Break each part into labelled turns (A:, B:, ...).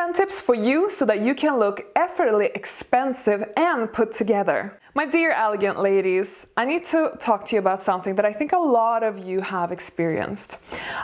A: 10 tips for you so that you can look effortlessly expensive and put together. My dear elegant ladies, I need to talk to you about something that I think a lot of you have experienced.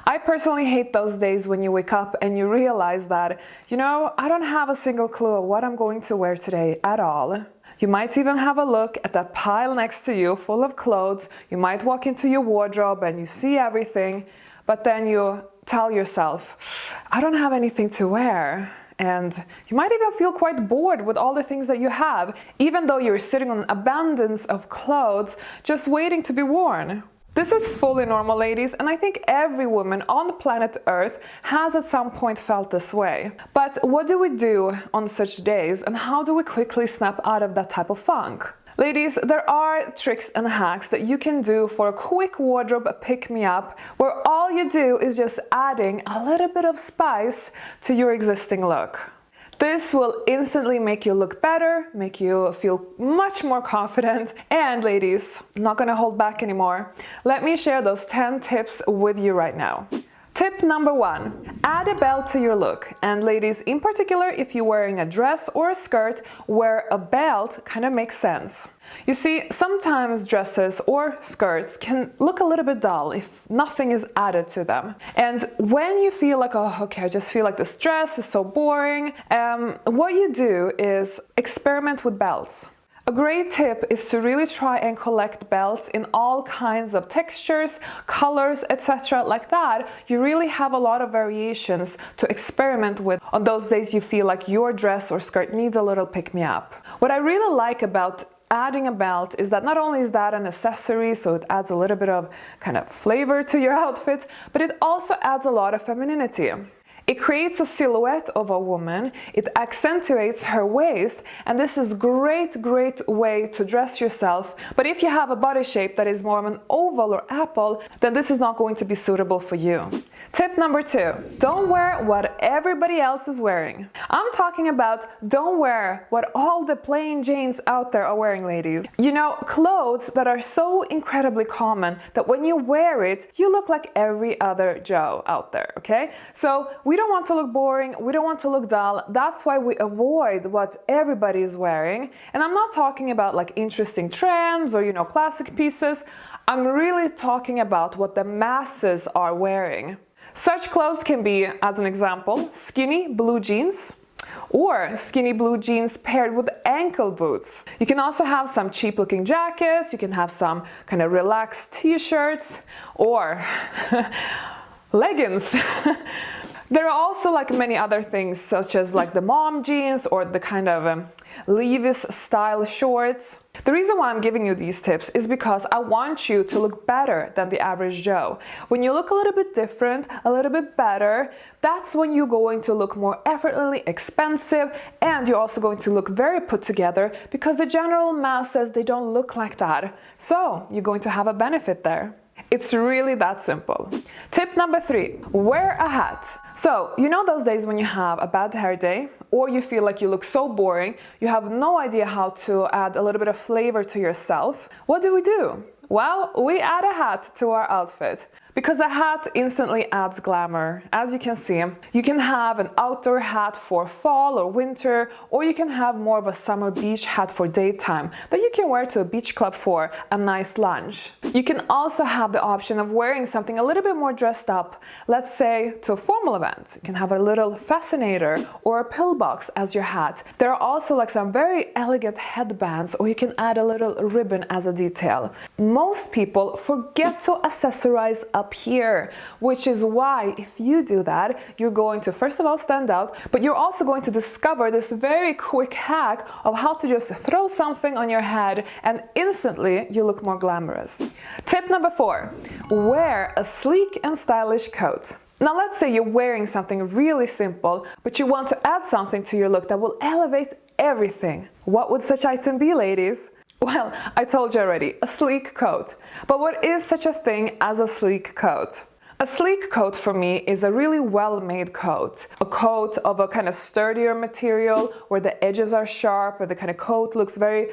A: I personally hate those days when you wake up and you realize that, I don't have a single clue of what I'm going to wear today at all. You might even have a look at that pile next to you full of clothes. You might walk into your wardrobe and you see everything, but then you tell yourself, I don't have anything to wear. And you might even feel quite bored with all the things that you have, even though you're sitting on an abundance of clothes just waiting to be worn. This is fully normal, ladies, and I think every woman on the planet Earth has at some point felt this way. But what do we do on such days, and how do we quickly snap out of that type of funk? Ladies, there are tricks and hacks that you can do for a quick wardrobe pick-me-up, where all you do is just adding a little bit of spice to your existing look. This will instantly make you look better, make you feel much more confident, and ladies, I'm not gonna hold back anymore. Let me share those 10 tips with you right now. Tip number 1, add a belt to your look. And ladies, in particular, if you're wearing a dress or a skirt, wear a belt kind of makes sense. You see, sometimes dresses or skirts can look a little bit dull if nothing is added to them. And when you feel like, oh, okay, I just feel like this dress is so boring, what you do is experiment with belts. A great tip is to really try and collect belts in all kinds of textures, colors, etc. Like that, you really have a lot of variations to experiment with on those days you feel like your dress or skirt needs a little pick-me-up. What I really like about adding a belt is that not only is that an accessory, so it adds a little bit of kind of flavor to your outfit, but it also adds a lot of femininity. It creates a silhouette of a woman, it accentuates her waist, and this is great way to dress yourself. But if you have a body shape that is more of an oval or apple, then this is not going to be suitable for you. Tip number 2, don't wear what everybody else is wearing. I'm talking about don't wear what all the plain Janes out there are wearing, ladies. Clothes that are so incredibly common that when you wear it, you look like every other Joe out there, okay? So we don't want to look boring, we don't want to look dull. That's why we avoid what everybody is wearing. And I'm not talking about like interesting trends or classic pieces. I'm really talking about what the masses are wearing. Such clothes can be, as an example, skinny blue jeans or skinny blue jeans paired with ankle boots. You can also have some cheap looking jackets, you can have some kind of relaxed t-shirts or leggings. There are also like many other things, such as like the mom jeans or the kind of Levi's style shorts. The reason why I'm giving you these tips is because I want you to look better than the average Joe. When you look a little bit different, a little bit better, that's when you're going to look more effortlessly expensive, and you're also going to look very put together because the general masses, they don't look like that. So you're going to have a benefit there. It's really that simple. Tip number 3, wear a hat. So, those days when you have a bad hair day, or you feel like you look so boring, you have no idea how to add a little bit of flavor to yourself. What do? Well, we add a hat to our outfit. Because a hat instantly adds glamour. As you can see, you can have an outdoor hat for fall or winter, or you can have more of a summer beach hat for daytime that you can wear to a beach club for a nice lunch. You can also have the option of wearing something a little bit more dressed up, let's say to a formal event. You can have a little fascinator or a pillbox as your hat. There are also like some very elegant headbands, or you can add a little ribbon as a detail. Most people forget to accessorize up here, which is why if you do that, you're going to first of all stand out, but you're also going to discover this very quick hack of how to just throw something on your head and instantly you look more glamorous. Tip number 4, wear a sleek and stylish coat. Now let's say you're wearing something really simple, but you want to add something to your look that will elevate everything. What would such item be, ladies? Well, I told you already, a sleek coat. But what is such a thing as a sleek coat? A sleek coat for me is a really well-made coat. A coat of a kind of sturdier material where the edges are sharp, or the kind of coat looks very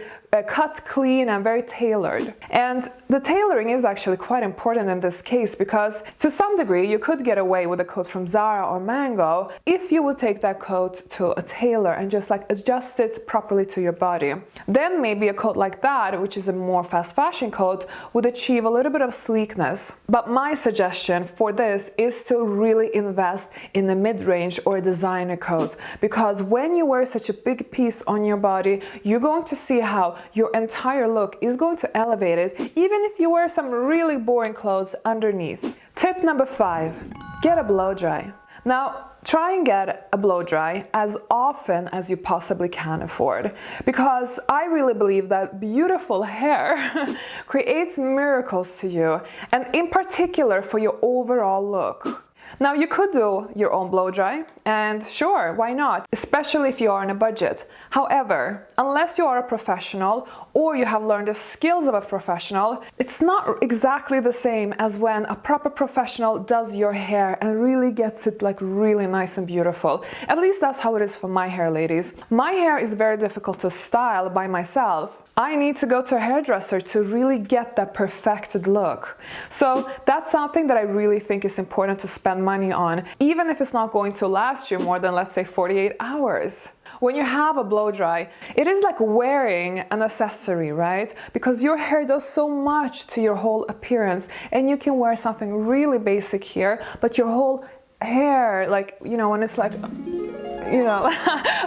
A: cut clean and very tailored. And the tailoring is actually quite important in this case, because to some degree you could get away with a coat from Zara or Mango if you would take that coat to a tailor and just like adjust it properly to your body. Then maybe a coat like that, which is a more fast fashion coat, would achieve a little bit of sleekness. But my suggestion for this is to really invest in a mid-range or a designer coat, because when you wear such a big piece on your body, you're going to see how your entire look is going to elevate it, even if you wear some really boring clothes underneath. Tip number 5, get a blow dry. Now, try and get a blow dry as often as you possibly can afford, because I really believe that beautiful hair creates miracles to you, and in particular for your overall look. Now, you could do your own blow dry, and sure, why not, especially if you are on a budget. However, unless you are a professional or you have learned the skills of a professional, it's not exactly the same as when a proper professional does your hair and really gets it like really nice and beautiful. At least that's how it is for my hair, ladies. My hair is very difficult to style by myself. I need to go to a hairdresser to really get that perfected look. So that's something that I really think is important to spend money on, even if it's not going to last you more than, let's say, 48 hours. When you have a blow dry, it is like wearing an accessory, right? Because your hair does so much to your whole appearance, and you can wear something really basic here, but your whole hair, like, you know, when it's like, you know,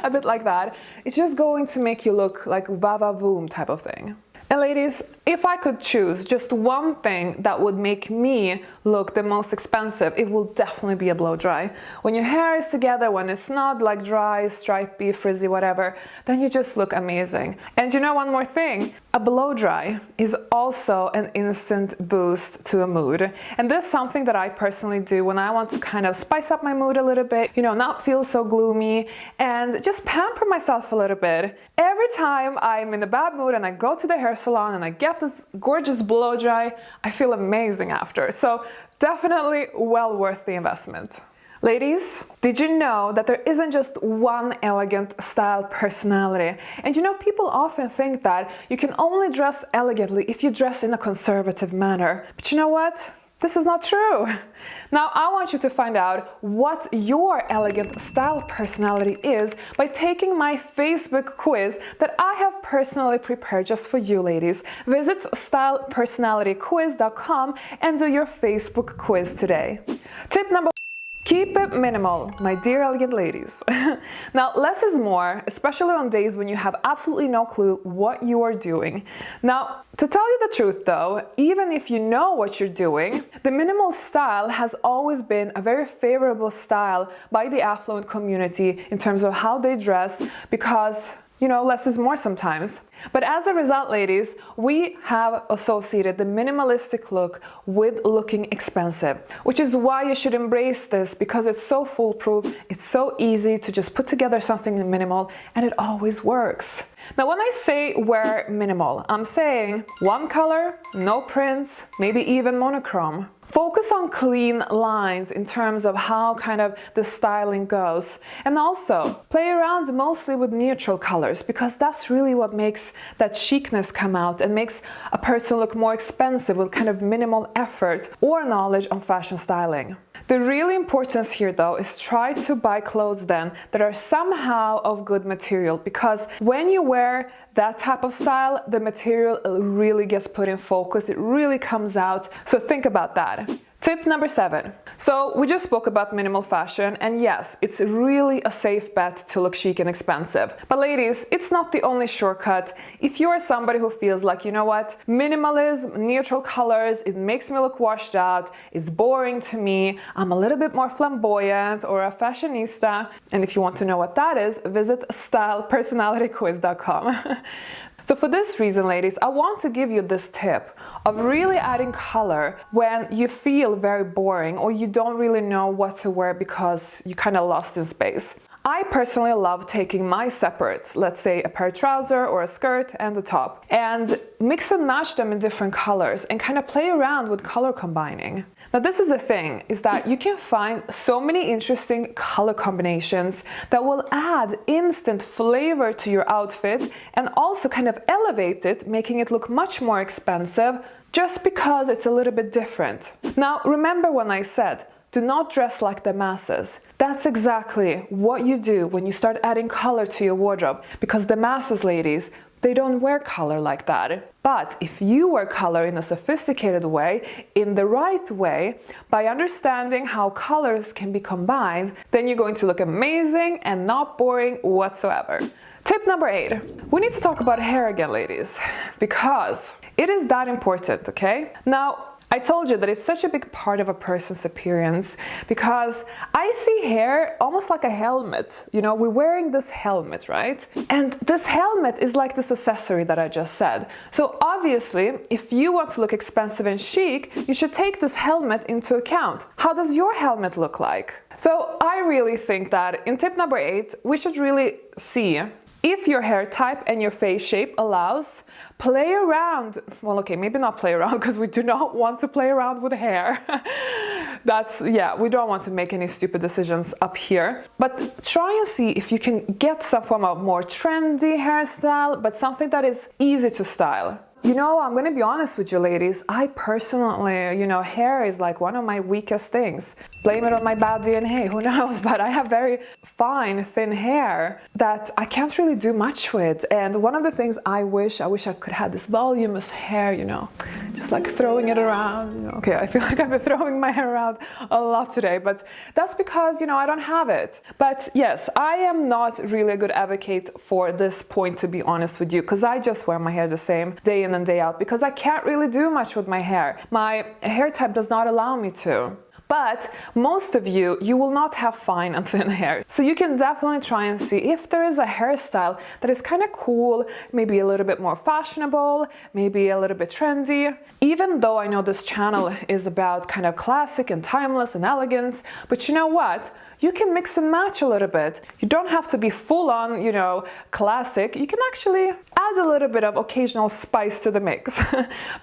A: a bit like that, it's just going to make you look like va-va-voom type of thing. And ladies, if I could choose just one thing that would make me look the most expensive, it will definitely be a blow dry. When your hair is together, when it's not like dry, stripy, frizzy, whatever, then you just look amazing. And you know one more thing, a blow dry is also an instant boost to a mood. And this is something that I personally do when I want to kind of spice up my mood a little bit, you know, not feel so gloomy and just pamper myself a little bit. Every time I'm in a bad mood and I go to the hair salon and I get this gorgeous blow dry, I feel amazing after. So definitely well worth the investment. Ladies, did you know that there isn't just one elegant style personality? And you know, people often think that you can only dress elegantly if you dress in a conservative manner. But you know what? This is not true. Now, I want you to find out what your elegant style personality is by taking my Facebook quiz that I have personally prepared just for you, ladies. Visit stylepersonalityquiz.com and do your Facebook quiz today. Tip number: keep it minimal, my dear elegant ladies. Now, less is more, especially on days when you have absolutely no clue what you are doing. Now, to tell you the truth though, even if you know what you're doing, the minimal style has always been a very favorable style by the affluent community in terms of how they dress, because you know, less is more sometimes. But as a result, ladies, we have associated the minimalistic look with looking expensive, which is why you should embrace this, because it's so foolproof, it's so easy to just put together something minimal, and it always works. Now, when I say wear minimal, I'm saying one color, no prints, maybe even monochrome. Focus on clean lines in terms of how kind of the styling goes. And also, play around mostly with neutral colors, because that's really what makes that chicness come out and makes a person look more expensive with kind of minimal effort or knowledge on fashion styling. The real importance here though is try to buy clothes then that are somehow of good material, because when you wear that type of style, the material really gets put in focus, it really comes out. So think about that. Tip number 7. So we just spoke about minimal fashion, and yes, it's really a safe bet to look chic and expensive. But ladies, it's not the only shortcut. If you are somebody who feels like, you know what, minimalism, neutral colors, it makes me look washed out, it's boring to me, I'm a little bit more flamboyant or a fashionista, and if you want to know what that is, visit stylepersonalityquiz.com. So for this reason, ladies, I want to give you this tip of really adding color when you feel very boring or you don't really know what to wear because you're kind of lost in space. I personally love taking my separates, let's say a pair of trousers or a skirt and a top, and mix and match them in different colors and kind of play around with color combining. Now this is the thing, is that you can find so many interesting color combinations that will add instant flavor to your outfit and also kind of elevate it, making it look much more expensive just because it's a little bit different. Now remember when I said, do not dress like the masses. That's exactly what you do when you start adding color to your wardrobe, because the masses, ladies, they don't wear color like that. But if you wear color in a sophisticated way, in the right way, by understanding how colors can be combined, then you're going to look amazing and not boring whatsoever. Tip number 8. We need to talk about hair again, ladies, because it is that important, okay? Now, I told you that it's such a big part of a person's appearance because I see hair almost like a helmet. You know, we're wearing this helmet, right? And this helmet is like this accessory that I just said. So obviously, if you want to look expensive and chic, you should take this helmet into account. How does your helmet look like? So I really think that in tip number 8, we should really see if your hair type and your face shape allows, play around. Well, okay, maybe not play around because we do not want to play around with hair. We don't want to make any stupid decisions up here. But try and see if you can get some form of more trendy hairstyle, but something that is easy to style. You know, I'm gonna be honest with you, ladies. I personally, you know, hair is like one of my weakest things. Blame it on my bad DNA, who knows? But I have very fine, thin hair that I can't really do much with. And one of the things I wish I could have this voluminous hair, you know, just like throwing it around. You know. Okay, I feel like I've been throwing my hair around a lot today, but that's because, you know, I don't have it. But yes, I am not really a good advocate for this point, to be honest with you, because I just wear my hair the same day in and day out because I can't really do much with my hair. My hair type does not allow me to. But most of you will not have fine and thin hair. So you can definitely try and see if there is a hairstyle that is kind of cool, maybe a little bit more fashionable, maybe a little bit trendy. Even though I know this channel is about kind of classic and timeless and elegance, but you know what? You can mix and match a little bit. You don't have to be full on, you know, classic. You can actually add a little bit of occasional spice to the mix.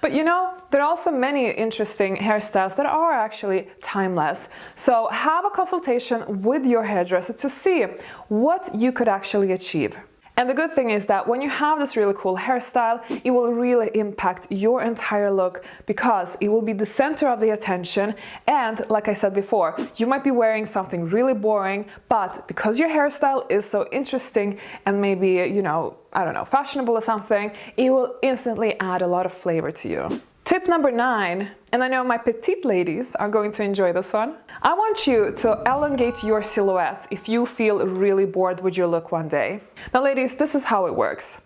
A: But you know, there are also many interesting hairstyles that are actually timeless. So have a consultation with your hairdresser to see what you could actually achieve. And the good thing is that when you have this really cool hairstyle, it will really impact your entire look because it will be the center of the attention. And like I said before, you might be wearing something really boring, but because your hairstyle is so interesting and maybe, you know, I don't know, fashionable or something, it will instantly add a lot of flavor to you. Tip number 9, and I know my petite ladies are going to enjoy this one. I want you to elongate your silhouette if you feel really bored with your look one day. Now ladies, this is how it works.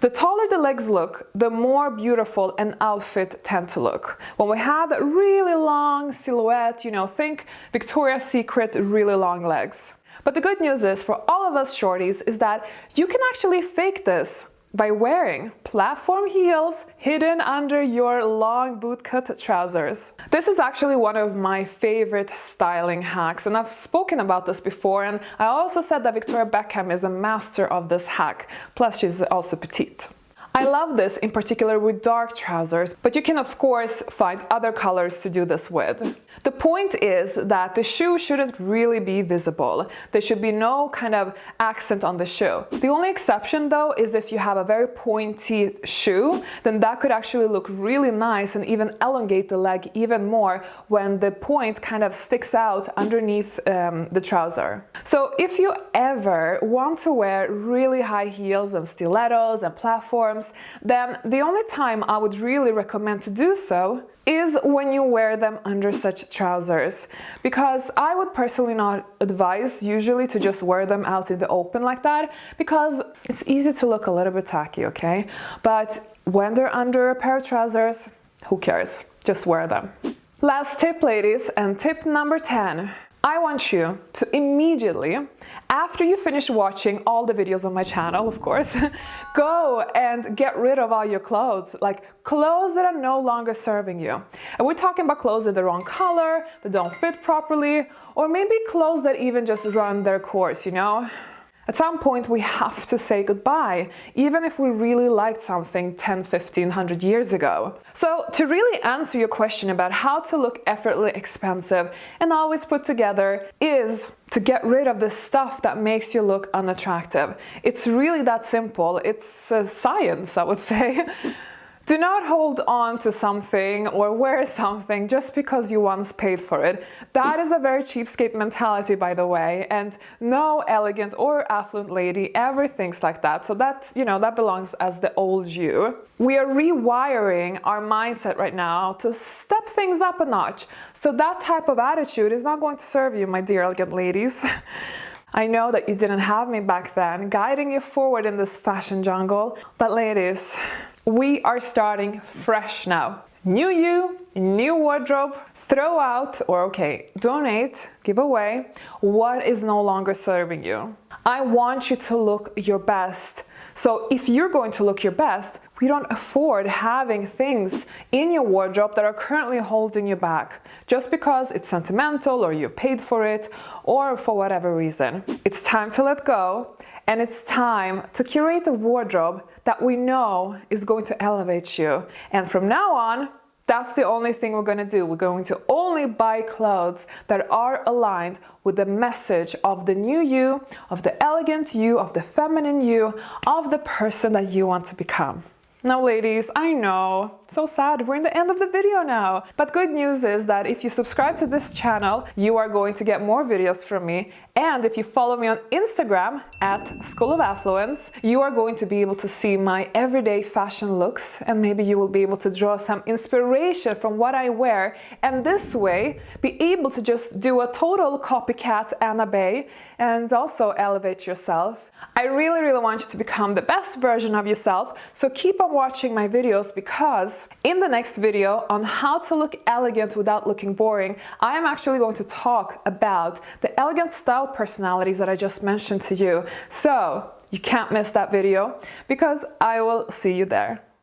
A: The taller the legs look, the more beautiful an outfit tend to look. When we have a really long silhouette, you know, think Victoria's Secret really long legs. But the good news is for all of us shorties is that you can actually fake this by wearing platform heels hidden under your long bootcut trousers. This is actually one of my favorite styling hacks, and I've spoken about this before, and I also said that Victoria Beckham is a master of this hack, plus she's also petite. I love this in particular with dark trousers, but you can of course find other colors to do this with. The point is that the shoe shouldn't really be visible. There should be no kind of accent on the shoe. The only exception though is if you have a very pointy shoe, then that could actually look really nice and even elongate the leg even more when the point kind of sticks out underneath the trouser. So if you ever want to wear really high heels and stilettos and platforms, then the only time I would really recommend to do so is when you wear them under such trousers, because I would personally not advise usually to just wear them out in the open like that, because it's easy to look a little bit tacky, okay? But when they're under a pair of trousers, who cares? Just wear them. Last tip, ladies, and tip number 10. I want you to immediately, after you finish watching all the videos on my channel, of course, go and get rid of all your clothes, like clothes that are no longer serving you. And we're talking about clothes that are the wrong color, that don't fit properly, or maybe clothes that even just run their course, you know? At some point, we have to say goodbye, even if we really liked something 10, 15, 100 years ago. So to really answer your question about how to look effortlessly expensive and always put together is to get rid of the stuff that makes you look unattractive. It's really that simple. It's science, I would say. Do not hold on to something or wear something just because you once paid for it. That is a very cheapskate mentality, by the way, and no elegant or affluent lady ever thinks like that. So that's, that belongs as the old you. We are rewiring our mindset right now to step things up a notch. So that type of attitude is not going to serve you, my dear elegant ladies. I know that you didn't have me back then, guiding you forward in this fashion jungle, but ladies, we are starting fresh now. New you, new wardrobe, throw out, or donate, give away what is no longer serving you. I want you to look your best. So if you're going to look your best, we don't afford having things in your wardrobe that are currently holding you back just because it's sentimental or you've paid for it or for whatever reason. It's time to let go, and it's time to curate a wardrobe that we know is going to elevate you. And from now on, that's the only thing we're going to do. We're going to only buy clothes that are aligned with the message of the new you, of the elegant you, of the feminine you, of the person that you want to become. Now, ladies, I know, so sad, we're in the end of the video now. But good news is that if you subscribe to this channel, you are going to get more videos from me. And if you follow me on Instagram at School of Affluence, you are going to be able to see my everyday fashion looks, and maybe you will be able to draw some inspiration from what I wear, and this way be able to just do a total copycat Anna Bay and also elevate yourself. I really, really want you to become the best version of yourself, so keep on watching my videos, because in the next video on how to look elegant without looking boring, I am actually going to talk about the elegant style personalities that I just mentioned to you. So you can't miss that video, because I will see you there.